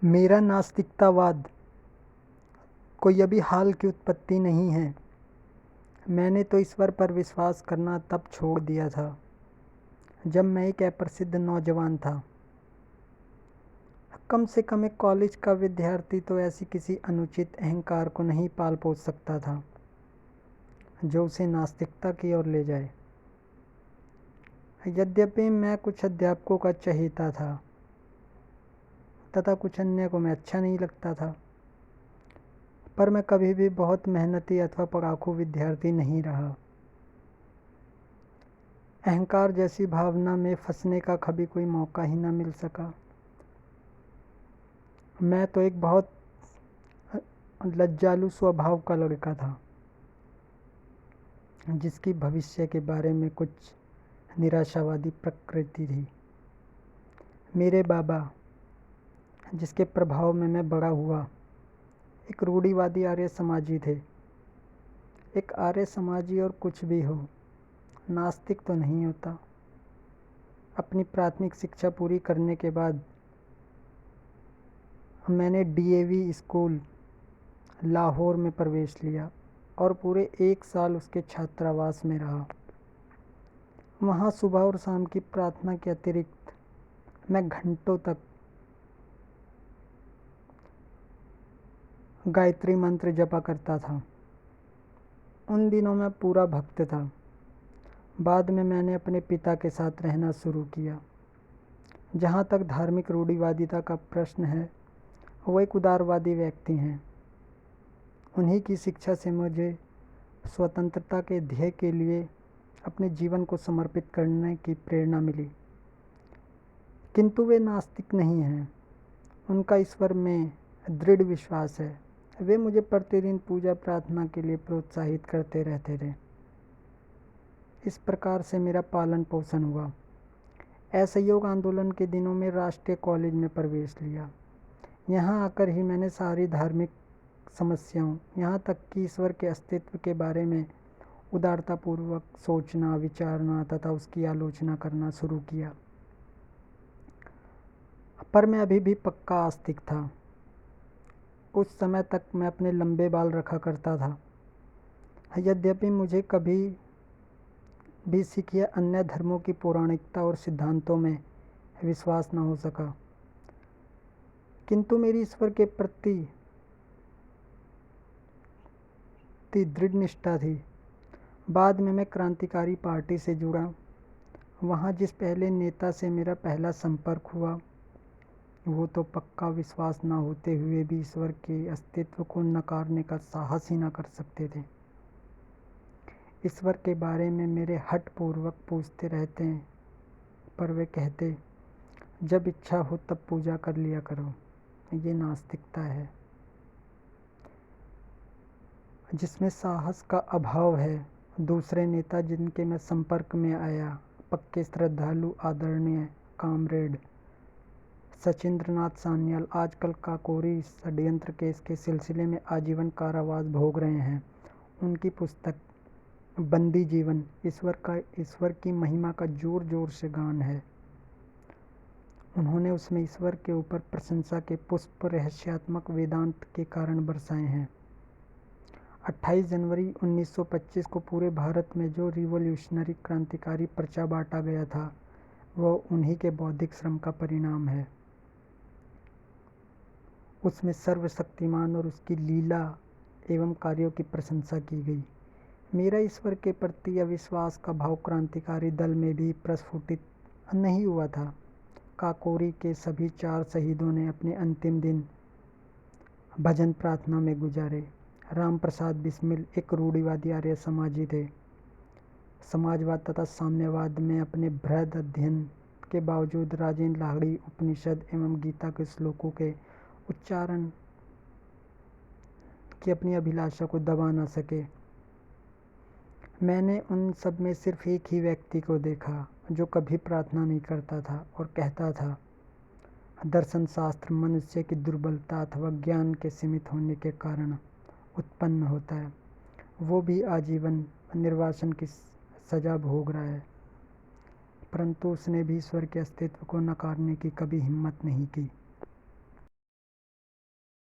मेरा नास्तिकतावाद कोई अभी हाल की उत्पत्ति नहीं है। मैंने तो ईश्वर पर विश्वास करना तब छोड़ दिया था जब मैं एक अप्रसिद्ध नौजवान था। कम से कम एक कॉलेज का विद्यार्थी तो ऐसी किसी अनुचित अहंकार को नहीं पाल पोस सकता था जो उसे नास्तिकता की ओर ले जाए। यद्यपि मैं कुछ अध्यापकों का चहेता था तथा कुछ अन्य को मैं अच्छा नहीं लगता था, पर मैं कभी भी बहुत मेहनती अथवा पढ़ाकू विद्यार्थी नहीं रहा। अहंकार जैसी भावना में फंसने का कभी कोई मौका ही न मिल सका। मैं तो एक बहुत लज्जालू स्वभाव का लड़का था जिसकी भविष्य के बारे में कुछ निराशावादी प्रकृति थी। मेरे बाबा, जिसके प्रभाव में मैं बड़ा हुआ, एक रूढ़िवादी आर्य समाजी थे। एक आर्य समाजी और कुछ भी हो, नास्तिक तो नहीं होता। अपनी प्राथमिक शिक्षा पूरी करने के बाद मैंने डीएवी स्कूल लाहौर में प्रवेश लिया और पूरे 1 साल उसके छात्रावास में रहा। वहाँ सुबह और शाम की प्रार्थना के अतिरिक्त मैं घंटों तक गायत्री मंत्र जपा करता था। उन दिनों मैं पूरा भक्त था। बाद में मैंने अपने पिता के साथ रहना शुरू किया। जहाँ तक धार्मिक रूढ़िवादिता का प्रश्न है, वो एक उदारवादी व्यक्ति हैं। उन्हीं की शिक्षा से मुझे स्वतंत्रता के ध्येय के लिए अपने जीवन को समर्पित करने की प्रेरणा मिली। किंतु वे नास्तिक नहीं हैं। उनका ईश्वर में दृढ़ विश्वास है। वे मुझे प्रतिदिन पूजा प्रार्थना के लिए प्रोत्साहित करते रहते थे। इस प्रकार से मेरा पालन पोषण हुआ। असहयोग आंदोलन के दिनों में राष्ट्रीय कॉलेज में प्रवेश लिया। यहाँ आकर ही मैंने सारी धार्मिक समस्याओं, यहाँ तक कि ईश्वर के अस्तित्व के बारे में उदारतापूर्वक सोचना, विचारना तथा उसकी आलोचना करना शुरू किया। पर मैं अभी भी पक्का आस्तिक था। उस समय तक मैं अपने लंबे बाल रखा करता था। यद्यपि मुझे कभी भी सिख या अन्य धर्मों की पौराणिकता और सिद्धांतों में विश्वास न हो सका, किंतु मेरी ईश्वर के प्रति दृढ़ निष्ठा थी। बाद में मैं क्रांतिकारी पार्टी से जुड़ा। वहाँ जिस पहले नेता से मेरा पहला संपर्क हुआ, वो तो पक्का विश्वास न होते हुए भी ईश्वर के अस्तित्व को नकारने का साहस ही न कर सकते थे। ईश्वर के बारे में मेरे हठ पूर्वक पूछते रहते हैं, पर वे कहते, जब इच्छा हो तब पूजा कर लिया करो। ये नास्तिकता है जिसमें साहस का अभाव है। दूसरे नेता जिनके मैं संपर्क में आया, पक्के श्रद्धालु आदरणीय कामरेड सचिंद्रनाथ सान्याल, आजकल काकोरी षड्यंत्र केस के सिलसिले में आजीवन कारावास भोग रहे हैं। उनकी पुस्तक बंदी जीवन ईश्वर की महिमा का जोर जोर से गान है। उन्होंने उसमें ईश्वर के ऊपर प्रशंसा के पुष्प रहस्यात्मक वेदांत के कारण बरसाए हैं। 28 जनवरी 1925 को पूरे भारत में जो रिवॉल्यूशनरी क्रांतिकारी पर्चा बांटा गया था, वो उन्हीं के बौद्धिक श्रम का परिणाम है। उसमें सर्वशक्तिमान और उसकी लीला एवं कार्यों की प्रशंसा की गई। मेरा ईश्वर के प्रति अविश्वास का भाव क्रांतिकारी दल में भी प्रस्फुटित नहीं हुआ था। काकोरी के सभी 4 शहीदों ने अपने अंतिम दिन भजन प्रार्थना में गुजारे। राम प्रसाद बिस्मिल एक रूढ़िवादी आर्य समाजी थे। समाजवाद तथा साम्यवाद में अपने बृहद अध्ययन के बावजूद राजेंद्र लाहिड़ी उपनिषद एवं गीता के श्लोकों के उच्चारण की अपनी अभिलाषा को दबा न सके। मैंने उन सब में सिर्फ एक ही व्यक्ति को देखा जो कभी प्रार्थना नहीं करता था और कहता था, दर्शन शास्त्र मनुष्य की दुर्बलता अथवा ज्ञान के सीमित होने के कारण उत्पन्न होता है। वो भी आजीवन निर्वासन की सजा भोग रहा है, परंतु उसने भी ईश्वर के अस्तित्व को नकारने की कभी हिम्मत नहीं की।